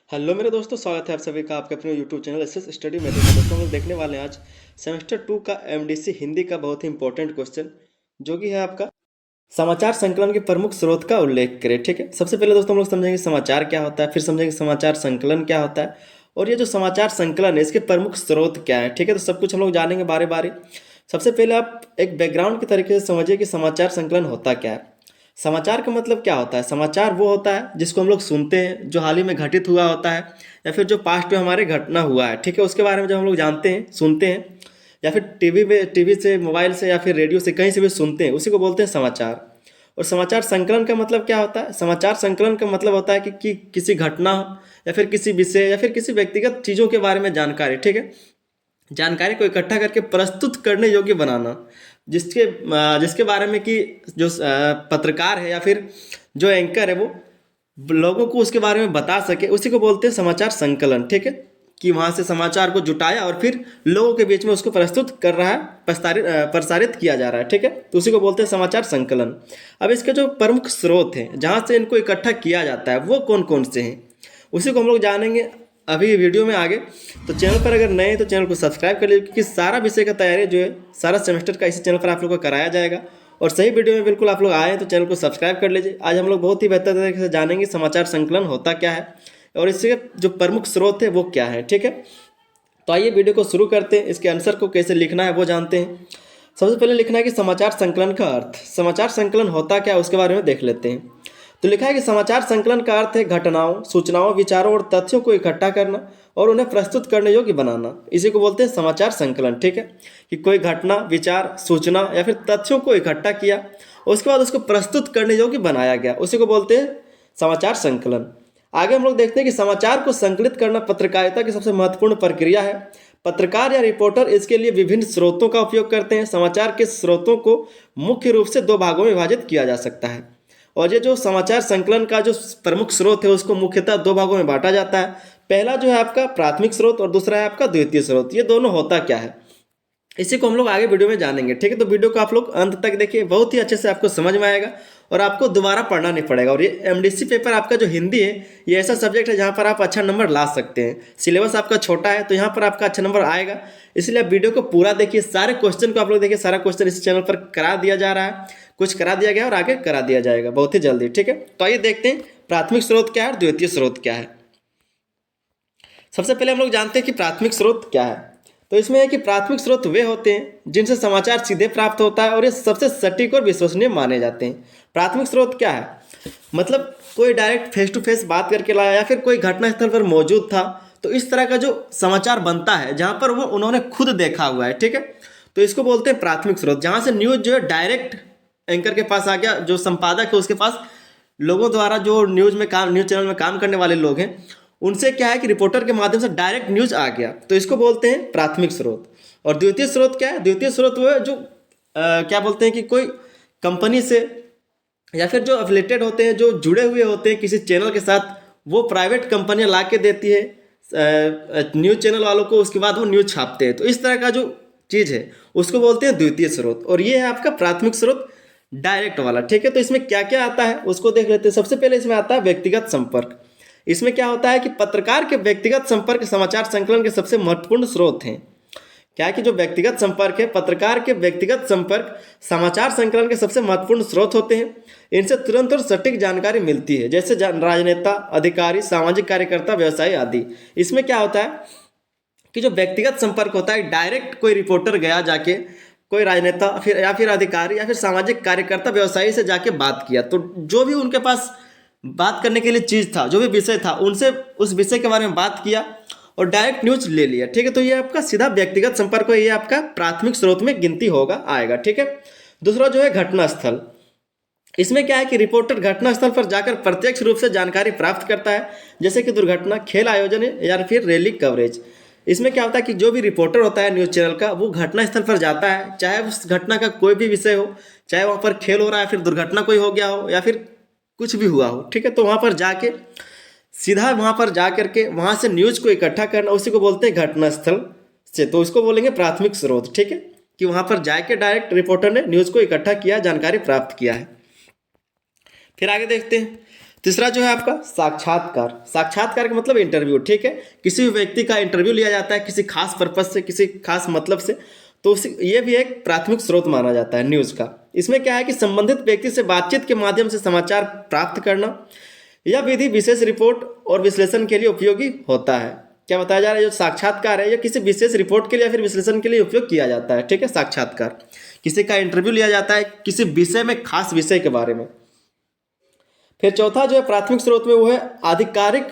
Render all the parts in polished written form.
Hello मेरे दोस्तों, स्वागत है आप सभी का आपके अपने YouTube channel SS study method में। दोस्तों हम लोग देखने वाले हैं आज सेमेस्टर 2 का एमडीसी हिंदी का बहुत ही इंपॉर्टेंट क्वेश्चन, जो कि है आपका समाचार संकलन के प्रमुख स्रोत का उल्लेख करें। ठीक है, सबसे पहले दोस्तों हम लोग समझेंगे समाचार क्या होता है, फिर समझेंगे समाचार संकलन क्या होता है, और ये जो समाचार संकलन है इसके प्रमुख स्रोत क्या है। ठीक है, तो सब कुछ हम लोग जानेंगे बारी बारी। सबसे पहले आप एक बैकग्राउंड के तरीके से समझिए कि समाचार संकलन होता क्या है। समाचार का मतलब क्या होता है? समाचार वो होता है जिसको हम लोग सुनते हैं, जो हाल ही में घटित हुआ होता है, या फिर जो पास्ट में हमारे घटना हुआ है। ठीक है, उसके बारे में जब हम लोग जानते हैं, सुनते हैं, या फिर टीवी से, मोबाइल से, या फिर रेडियो से, कहीं से भी सुनते हैं, उसी को बोलते हैं समाचार। और समाचार संकलन का मतलब क्या होता है? समाचार संकलन का मतलब होता है कि किसी घटना या फिर किसी विषय या फिर किसी व्यक्तिगत चीज़ों के बारे में जानकारी। ठीक है, जानकारी को इकट्ठा करके प्रस्तुत करने योग्य बनाना, जिसके बारे में कि जो पत्रकार है या फिर जो एंकर है वो लोगों को उसके बारे में बता सके, उसी को बोलते हैं समाचार संकलन। ठीक है, कि वहाँ से समाचार को जुटाया और फिर लोगों के बीच में उसको प्रस्तुत कर रहा है, प्रसारित किया जा रहा है। ठीक है, तो उसी को बोलते हैं समाचार संकलन। अब इसके जो प्रमुख स्रोत हैं जहाँ से इनको इकट्ठा किया जाता है वो कौन कौन से हैं, उसी को हम लोग जानेंगे अभी वीडियो में आगे। तो चैनल पर अगर नए हैं तो चैनल को सब्सक्राइब कर लीजिए, क्योंकि सारा विषय का तैयारी जो है सारा सेमेस्टर का इसी चैनल पर आप लोग को कराया जाएगा। और सही वीडियो में बिल्कुल आप लोग आए हैं तो चैनल को सब्सक्राइब कर लीजिए। आज हम लोग बहुत ही बेहतर तरीके से जानेंगे समाचार संकलन होता क्या है और इसके जो प्रमुख स्रोत है वो क्या है। ठीक है, तो आइए वीडियो को शुरू करते हैं। इसके आंसर को कैसे लिखना है वो जानते हैं। सबसे पहले लिखना है कि समाचार संकलन का अर्थ। समाचार संकलन होता क्या है उसके बारे में देख लेते हैं। तो लिखा है कि समाचार संकलन का अर्थ है घटनाओं, सूचनाओं, विचारों और तथ्यों को इकट्ठा करना और उन्हें प्रस्तुत करने योग्य बनाना। इसी को बोलते हैं समाचार संकलन। ठीक है, कि कोई घटना, विचार, सूचना या फिर तथ्यों को इकट्ठा किया और उसके बाद उसको प्रस्तुत करने योग्य बनाया गया, उसी को बोलते हैं समाचार संकलन। आगे हम लोग देखते हैं कि समाचार को संकलित करना पत्रकारिता की सबसे महत्वपूर्ण प्रक्रिया है। पत्रकार या रिपोर्टर इसके लिए विभिन्न स्रोतों का उपयोग करते हैं। समाचार के स्रोतों को मुख्य रूप से दो भागों में विभाजित किया जा सकता है, और ये जो समाचार संकलन का जो प्रमुख स्रोत है उसको मुख्यतः दो भागों में बांटा जाता है। पहला जो है आपका प्राथमिक स्रोत और दूसरा है आपका द्वितीय स्रोत। ये दोनों होता क्या है इसी को हम लोग आगे वीडियो में जानेंगे। ठीक है, तो वीडियो को आप लोग अंत तक देखिए, बहुत ही अच्छे से आपको समझ में आएगा और आपको दोबारा पढ़ना नहीं पड़ेगा। और ये एमडीसी पेपर आपका जो हिंदी है, ये ऐसा सब्जेक्ट है जहाँ पर आप अच्छा नंबर ला सकते हैं। सिलेबस आपका छोटा है तो यहाँ पर आपका अच्छा नंबर आएगा, इसलिए आप वीडियो को पूरा देखिए। सारे क्वेश्चन को आप लोग देखिए, सारा क्वेश्चन इस चैनल पर करा दिया जा रहा है, कुछ करा दिया गया और आगे करा दिया जाएगा बहुत ही जल्दी। ठीक है, तो आइए देखते हैं प्राथमिक स्रोत क्या है और द्वितीय स्रोत क्या है। सबसे पहले हम लोग जानते हैं कि प्राथमिक स्रोत क्या है। तो इसमें है कि प्राथमिक स्रोत वे होते हैं जिनसे समाचार सीधे प्राप्त होता है और ये सबसे सटीक और विश्वसनीय माने जाते हैं। प्राथमिक स्रोत क्या है? मतलब कोई डायरेक्ट फेस टू फेस बात करके लाया या फिर कोई घटनास्थल पर मौजूद था, तो इस तरह का जो समाचार बनता है जहाँ पर वो उन्होंने खुद देखा हुआ है। ठीक है, तो इसको बोलते हैं प्राथमिक स्रोत। जहाँ से न्यूज जो है डायरेक्ट एंकर के पास आ गया, जो संपादक है उसके पास, लोगों द्वारा जो न्यूज चैनल में काम करने वाले लोग हैं उनसे क्या है कि रिपोर्टर के माध्यम से डायरेक्ट न्यूज आ गया, तो इसको बोलते हैं प्राथमिक स्रोत। और द्वितीय स्रोत क्या है? द्वितीय स्रोत वो है जो क्या बोलते हैं कि कोई कंपनी से या फिर जो एफिलेटेड होते हैं, जो जुड़े हुए होते हैं किसी चैनल के साथ, वो प्राइवेट कंपनियां ला के देती है न्यूज चैनल वालों को, उसके बाद वो न्यूज छापते हैं। तो इस तरह का जो चीज़ है उसको बोलते हैं द्वितीय स्रोत, और ये है आपका प्राथमिक स्रोत डायरेक्ट वाला। ठीक है, तो इसमें क्या क्या आता है उसको देख लेते हैं। सबसे पहले इसमें आता है व्यक्तिगत संपर्क। इसमें क्या होता है कि पत्रकार के व्यक्तिगत संपर्क समाचार संकलन के सबसे महत्वपूर्ण स्रोत हैं। क्या है कि जो व्यक्तिगत संपर्क है, पत्रकार के व्यक्तिगत संपर्क समाचार संकलन के सबसे महत्वपूर्ण स्रोत होते हैं। इनसे तुरंत और सटीक जानकारी मिलती है, जैसे राजनेता, अधिकारी, सामाजिक कार्यकर्ता, व्यवसायी आदि। इसमें क्या होता है कि जो व्यक्तिगत संपर्क होता है, डायरेक्ट कोई रिपोर्टर गया जाके कोई राजनेता फिर या फिर अधिकारी या फिर सामाजिक कार्यकर्ता, व्यवसायी से जाके बात किया, तो जो भी उनके पास बात करने के लिए चीज़ था, जो भी विषय था, उनसे उस विषय के बारे में बात किया और डायरेक्ट न्यूज ले लिया। ठीक है, तो ये आपका सीधा व्यक्तिगत संपर्क है, ये आपका प्राथमिक स्रोत में गिनती होगा, आएगा। ठीक है, दूसरा जो है घटनास्थल। इसमें क्या है कि रिपोर्टर घटनास्थल पर जाकर प्रत्यक्ष रूप से जानकारी प्राप्त करता है, जैसे कि दुर्घटना, खेल आयोजन या फिर रैली कवरेज। इसमें क्या होता है कि जो भी रिपोर्टर होता है न्यूज़ चैनल का, वो घटनास्थल पर जाता है, चाहे उस घटना का कोई भी विषय हो, चाहे वहाँ पर खेल हो रहा है, फिर दुर्घटना कोई हो गया हो या फिर कुछ भी हुआ हो। ठीक है, तो वहाँ पर जाके सीधा वहाँ पर जा करके वहाँ से न्यूज़ को इकट्ठा करना, उसी को बोलते हैं घटनास्थल से। तो इसको बोलेंगे प्राथमिक स्रोत। ठीक है, कि वहाँ पर जाके डायरेक्ट रिपोर्टर ने न्यूज़ को इकट्ठा किया, जानकारी प्राप्त किया है। फिर आगे देखते हैं। तीसरा जो है आपका साक्षात्कार। साक्षात्कार का मतलब इंटरव्यू, ठीक है। किसी भी व्यक्ति का इंटरव्यू लिया जाता है किसी खास पर्पज से, किसी खास मतलब से, तो ये भी एक प्राथमिक स्रोत माना जाता है न्यूज़ का। इसमें क्या है कि संबंधित व्यक्ति से बातचीत के माध्यम से समाचार प्राप्त करना, यह विधि विशेष रिपोर्ट और विश्लेषण के लिए उपयोगी होता है। क्या बताया जा रहा है, जो साक्षात्कार है यह किसी विशेष रिपोर्ट के लिए या फिर विश्लेषण के लिए उपयोग किया जाता है, ठीक है। साक्षात्कार किसी का इंटरव्यू लिया जाता है किसी विषय में, खास विषय के बारे में। फिर चौथा जो है प्राथमिक स्रोत में वो है आधिकारिक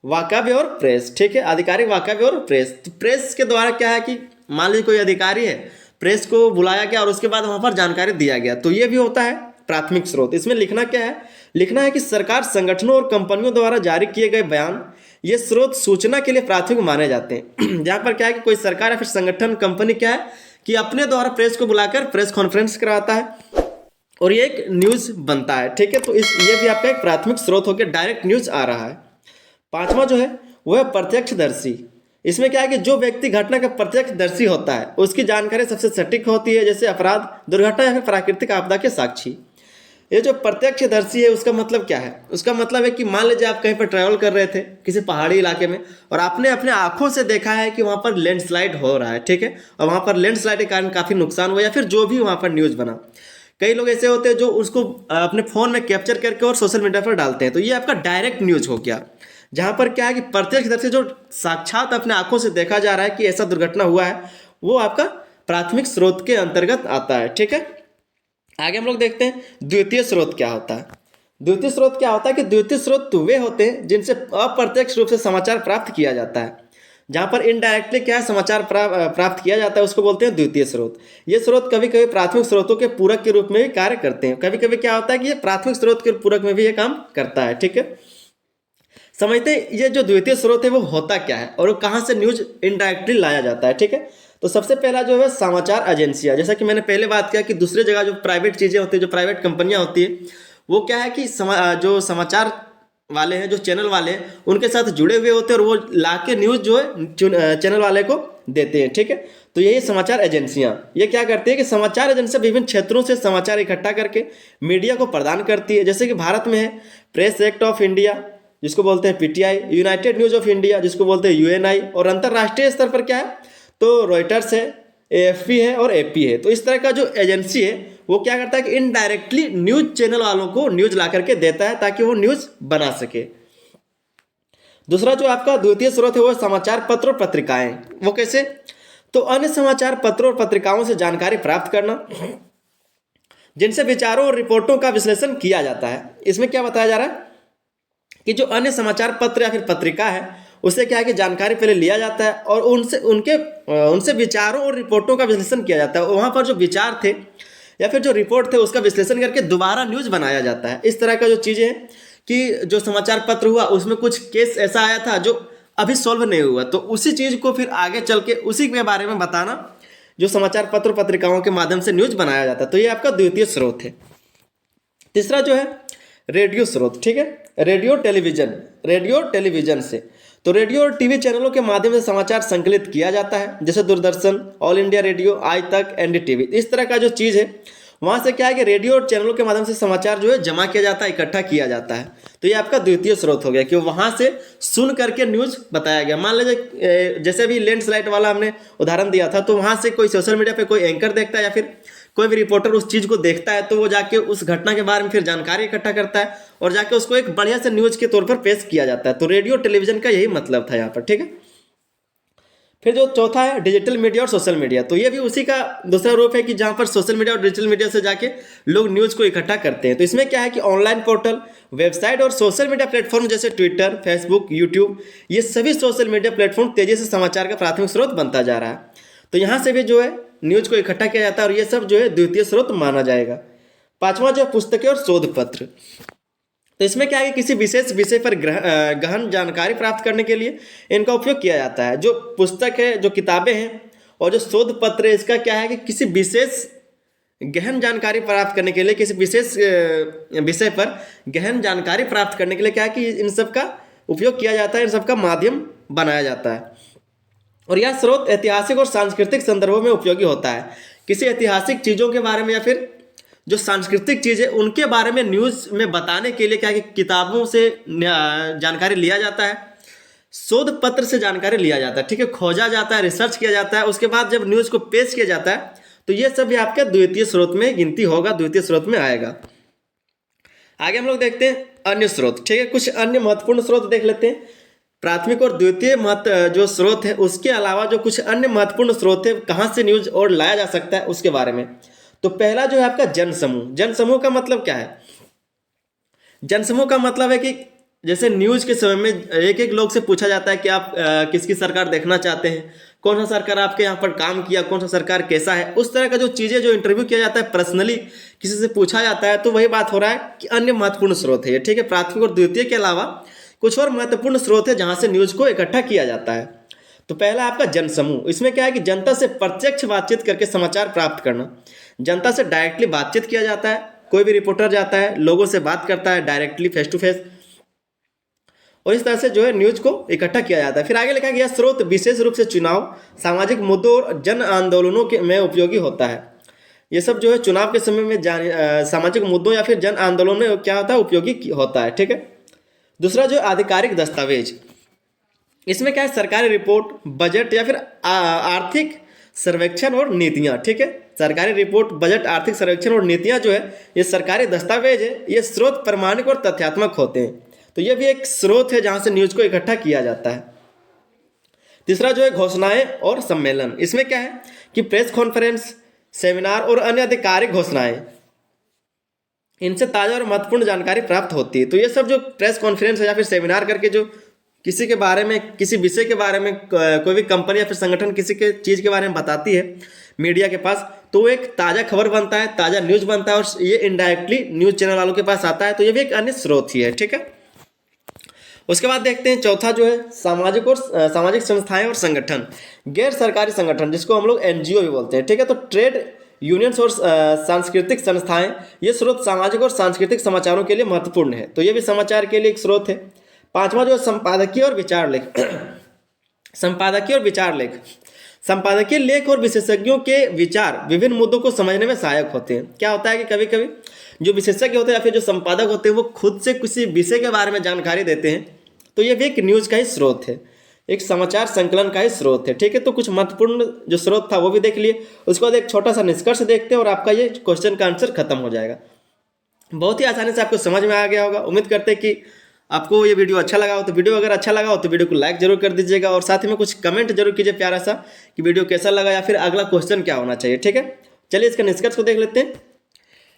वाकव्य और प्रेस, ठीक है। आधिकारिक वाकव्य और प्रेस, तो प्रेस के द्वारा क्या है कि मान लीजिए कोई अधिकारी है, प्रेस को बुलाया गया और उसके बाद वहाँ पर जानकारी दिया गया, तो ये भी होता है प्राथमिक स्रोत। इसमें लिखना क्या है, लिखना है कि सरकार, संगठनों और कंपनियों द्वारा जारी किए गए बयान, ये स्रोत सूचना के लिए प्राथमिक माने जाते हैं। जहाँ पर क्या है कि कोई सरकार या फिर संगठन, कंपनी क्या है कि अपने द्वारा प्रेस को बुलाकर प्रेस कॉन्फ्रेंस कराता है और ये एक न्यूज़ बनता है, ठीक है। तो ये भी आपका एक प्राथमिक स्रोत हो गया, डायरेक्ट न्यूज़ आ रहा है। पांचवा जो है वो है प्रत्यक्षदर्शी। इसमें क्या है कि जो व्यक्ति घटना का प्रत्यक्षदर्शी होता है उसकी जानकारी सबसे सटीक होती है, जैसे अपराध, दुर्घटना या फिर प्राकृतिक आपदा के साक्षी। ये जो प्रत्यक्षदर्शी है उसका मतलब क्या है, उसका मतलब है कि मान लीजिए आप कहीं पर ट्रैवल कर रहे थे किसी पहाड़ी इलाके में और आपने अपने आंखों से देखा है कि वहाँ पर लैंडस्लाइड हो रहा है, ठीक है, और वहाँ पर लैंडस्लाइड के कारण काफ़ी नुकसान हुआ या फिर जो भी वहाँ पर न्यूज़ बना। कई लोग ऐसे होते हैं जो उसको अपने फ़ोन में कैप्चर करके और सोशल मीडिया पर डालते हैं, तो ये आपका डायरेक्ट न्यूज़ हो गया। जहाँ पर क्या है कि प्रत्यक्षदर्शी जो साक्षात अपने आंखों से देखा जा रहा है कि ऐसा दुर्घटना हुआ है, वो आपका प्राथमिक स्रोत के अंतर्गत आता है, ठीक है। आगे हम लोग देखते हैं द्वितीय स्रोत क्या होता है। द्वितीय स्रोत क्या होता है कि द्वितीय स्रोत वे होते हैं जिनसे अप्रत्यक्ष रूप से समाचार प्राप्त किया जाता है। जहाँ पर इनडायरेक्टली क्या है समाचार प्राप्त किया जाता है उसको बोलते हैं द्वितीय स्रोत। ये स्रोत कभी कभी प्राथमिक स्रोतों के पूरक के रूप में भी कार्य करते हैं। कभी कभी क्या होता है कि ये प्राथमिक स्रोत के पूरक में भी ये काम करता है, ठीक है। समझते हैं ये जो द्वितीय स्रोत है वो होता क्या है और वो कहाँ से न्यूज इनडायरेक्टली लाया जाता है, ठीक है। तो सबसे पहला जो है समाचार एजेंसियाँ, जैसा कि मैंने पहले बात किया कि दूसरी जगह जो प्राइवेट चीज़ें होती है, जो प्राइवेट कंपनियाँ होती है, वो क्या है कि जो समाचार वाले हैं, जो चैनल वाले हैं, उनके साथ जुड़े हुए होते हैं और वो ला के न्यूज़ जो है चैनल वाले को देते हैं, ठीक है। तो यही समाचार एजेंसियाँ ये क्या करती है कि समाचार एजेंसियाँ विभिन्न क्षेत्रों से समाचार इकट्ठा करके मीडिया को प्रदान करती है। जैसे कि भारत में है प्रेस एक्ट ऑफ इंडिया जिसको बोलते हैं PTI, United news of India जिसको बोलते हैं यूएनआई, और अंतर्राष्ट्रीय स्तर पर क्या है तो रॉयटर्स है, एएफपी है और एपी है। तो इस तरह का जो एजेंसी है वो क्या करता है कि इनडायरेक्टली न्यूज़ चैनल वालों को न्यूज़ ला करके देता है ताकि वो न्यूज़ बना सके। दूसरा जो आपका द्वितीय स्रोत है वो समाचार पत्र और पत्रिकाएं। वो कैसे, तो अन्य समाचार पत्रों और पत्रिकाओं से जानकारी प्राप्त करना जिनसे विचारों और रिपोर्टों का विश्लेषण किया जाता है। इसमें क्या बताया जा रहा है कि जो अन्य समाचार पत्र या फिर पत्रिका है उससे क्या है कि जानकारी पहले लिया जाता है और उनसे विचारों और रिपोर्टों का विश्लेषण किया जाता है। वहाँ पर जो विचार थे या फिर जो रिपोर्ट थे उसका विश्लेषण करके दोबारा न्यूज़ बनाया जाता है। इस तरह का जो चीज़ें हैं कि जो समाचार पत्र हुआ उसमें कुछ केस ऐसा आया था जो अभी सॉल्व नहीं हुआ, तो उसी चीज़ को फिर आगे चल के उसी के बारे में बताना जो समाचार पत्र पत्रिकाओं के माध्यम से न्यूज़ बनाया जाता है। तो ये आपका द्वितीय स्रोत है। तीसरा जो है रेडियो स्रोत, ठीक है। रेडियो टेलीविजन से, तो रेडियो और टीवी चैनलों के माध्यम से समाचार संकलित किया जाता है, जैसे दूरदर्शन, ऑल इंडिया रेडियो, आज तक, एनडीटीवी। इस तरह का जो चीज़ है वहाँ से क्या है कि रेडियो और चैनलों के माध्यम से समाचार जो है जमा किया जाता है, इकट्ठा किया जाता है। तो ये आपका द्वितीय स्रोत हो गया कि वहाँ से सुन करके न्यूज़ बताया गया। मान लीजिए जैसे भी लैंडस्लाइड वाला हमने उदाहरण दिया था, तो वहाँ से कोई सोशल मीडिया पे कोई एंकर देखता है या फिर कोई भी रिपोर्टर उस चीज़ को देखता है, तो वो जाके उस घटना के बारे में फिर जानकारी इकट्ठा करता है और जाके उसको एक बढ़िया से न्यूज़ के तौर पर पेश किया जाता है। तो रेडियो टेलीविजन का यही मतलब था यहाँ पर, ठीक है। फिर जो चौथा है डिजिटल मीडिया और सोशल मीडिया, तो ये भी उसी का दूसरा रूप है कि जहाँ पर सोशल मीडिया और डिजिटल मीडिया से जाके लोग न्यूज़ को इकट्ठा करते हैं। तो इसमें क्या है कि ऑनलाइन पोर्टल, वेबसाइट और सोशल मीडिया प्लेटफॉर्म जैसे ट्विटर, फेसबुक, यूट्यूब, ये सभी सोशल मीडिया प्लेटफॉर्म तेज़ी से समाचार का प्राथमिक स्रोत बनता जा रहा है। तो यहाँ से भी जो है न्यूज़ को इकट्ठा किया जाता है और ये सब जो है द्वितीय स्रोत माना जाएगा। पांचवा जो है पुस्तकें और शोध पत्र, तो इसमें क्या है कि किसी विशेष विषय पर गहन जानकारी प्राप्त करने के लिए इनका उपयोग किया जाता है। जो पुस्तक है, जो किताबें हैं और जो शोध पत्र है, इसका क्या है कि किसी विशेष गहन जानकारी प्राप्त करने के लिए, किसी विशेष विषय पर गहन जानकारी प्राप्त करने के लिए क्या है कि इन सब का उपयोग किया जाता है, इन सब का माध्यम बनाया जाता है। और यह स्रोत ऐतिहासिक और सांस्कृतिक संदर्भों में उपयोगी होता है। किसी ऐतिहासिक चीज़ों के बारे में या फिर जो सांस्कृतिक चीज़ें उनके बारे में न्यूज़ में बताने के लिए क्या है कि किताबों से जानकारी लिया जाता है, शोध पत्र से जानकारी लिया जाता है, ठीक है, खोजा जाता है, रिसर्च किया जाता है, उसके बाद जब न्यूज़ को पेश किया जाता है तो ये सब भी आपके द्वितीय स्रोत में गिनती होगा, द्वितीय स्रोत में आएगा। आगे हम लोग देखते हैं अन्य स्रोत, ठीक है, कुछ अन्य महत्वपूर्ण स्रोत देख लेते हैं। प्राथमिक और द्वितीय जो स्रोत है उसके अलावा जो कुछ अन्य महत्वपूर्ण स्रोत है कहाँ से न्यूज और लाया जा सकता है उसके बारे में। तो पहला जो है आपका जनसमूह। जनसमूह का मतलब क्या है? जनसमूह का मतलब है कि जैसे न्यूज के समय में एक एक लोग से पूछा जाता है कि आप किसकी सरकार देखना चाहते हैं, कौन सा सरकार आपके यहाँ पर काम किया, कौन सा सरकार कैसा है, उस तरह का जो चीज़ें जो इंटरव्यू किया जाता है, पर्सनली किसी से पूछा जाता है, तो वही बात हो रहा है कि अन्य महत्वपूर्ण स्रोत है ये, ठीक है। प्राथमिक और द्वितीय के अलावा कुछ और महत्वपूर्ण स्रोत है जहाँ से न्यूज को इकट्ठा किया जाता है। तो पहला आपका जनसमूह। इसमें क्या है कि जनता से प्रत्यक्ष बातचीत करके समाचार प्राप्त करना। जनता से डायरेक्टली बातचीत किया जाता है, कोई भी रिपोर्टर जाता है, लोगों से बात करता है डायरेक्टली फेस टू फेस, और इस तरह से जो है न्यूज को इकट्ठा किया जाता है। फिर आगे लिखा गया स्रोत विशेष रूप से चुनाव, सामाजिक मुद्दों और जन आंदोलनों के में उपयोगी होता है। ये सब जो है चुनाव के समय में सामाजिक मुद्दों या फिर जन आंदोलनों में क्या होता है, उपयोगी होता है, ठीक है। दूसरा जो आधिकारिक दस्तावेज, इसमें क्या है, सरकारी रिपोर्ट, बजट या फिर आर्थिक सर्वेक्षण और नीतियाँ, ठीक है। सरकारी रिपोर्ट, बजट, आर्थिक सर्वेक्षण और नीतियाँ जो है ये सरकारी दस्तावेज है, ये स्रोत प्रमाणिक और तथ्यात्मक होते हैं। तो ये भी एक स्रोत है जहाँ से न्यूज को इकट्ठा किया जाता है। तीसरा जो है घोषणाएं और सम्मेलन। इसमें क्या है कि प्रेस कॉन्फ्रेंस, सेमिनार और अन्य आधिकारिक घोषणाएं, इनसे ताज़ा और महत्वपूर्ण जानकारी प्राप्त होती है। तो ये सब जो प्रेस कॉन्फ्रेंस है या फिर सेमिनार करके जो किसी के बारे में, किसी विषय के बारे में कोई भी कंपनी या फिर संगठन किसी के चीज़ के बारे में बताती है मीडिया के पास, तो वो एक ताज़ा खबर बनता है, ताज़ा न्यूज़ बनता है और ये इनडायरेक्टली न्यूज़ चैनल वालों के पास आता है। तो ये भी एक अन्य स्रोत ही है, ठीक है। उसके बाद देखते हैं चौथा जो है सामाजिक संस्थाएं और संगठन, गैर सरकारी संगठन जिसको हम लोग एनजीओ भी बोलते हैं, ठीक है। तो ट्रेड यूनियंस और सांस्कृतिक संस्थाएं, ये स्रोत सामाजिक और सांस्कृतिक समाचारों के लिए महत्वपूर्ण है। तो ये भी समाचार के लिए एक स्रोत है। पांचवा जो है संपादकीय और विचार लेख। संपादकीय और विचार लेख, संपादकीय लेख और विशेषज्ञों के विचार विभिन्न मुद्दों को समझने में सहायक होते हैं। क्या होता है कि कभी कभी जो विशेषज्ञ होते हैं या फिर जो संपादक होते हैं वो खुद से किसी विषय के बारे में जानकारी देते हैं, तो ये भी एक न्यूज़ का ही स्रोत है, एक समाचार संकलन का ही स्रोत है, ठीक है। तो कुछ महत्वपूर्ण जो स्रोत था वो भी देख लिए। उसके बाद एक छोटा सा निष्कर्ष देखते हैं और आपका ये क्वेश्चन का आंसर खत्म हो जाएगा। बहुत ही आसानी से आपको समझ में आ गया होगा। उम्मीद करते हैं कि आपको ये वीडियो अच्छा लगा हो। तो वीडियो अगर अच्छा लगा हो तो वीडियो को लाइक जरूर कर दीजिएगा और साथ ही में कुछ कमेंट जरूर कीजिए प्यारा सा कि वीडियो कैसा लगा या फिर अगला क्वेश्चन क्या होना चाहिए, ठीक है। चलिए इसका निष्कर्ष को देख लेते हैं।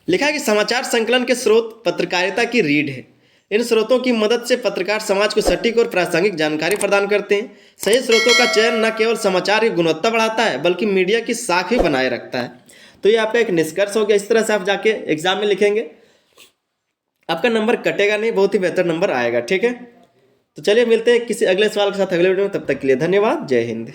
लिखा है कि समाचार संकलन के स्रोत पत्रकारिता की रीढ़ है। इन स्रोतों की मदद से पत्रकार समाज को सटीक और प्रासंगिक जानकारी प्रदान करते हैं। सही स्रोतों का चयन न केवल समाचार की गुणवत्ता बढ़ाता है बल्कि मीडिया की साख भी बनाए रखता है। तो ये आपका एक निष्कर्ष हो गया। इस तरह से आप जाके एग्जाम में लिखेंगे, आपका नंबर कटेगा नहीं, बहुत ही बेहतर नंबर आएगा, ठीक है। तो चलिए मिलते हैं किसी अगले सवाल के साथ अगले वीडियो में। तब तक के लिए धन्यवाद। जय हिंद।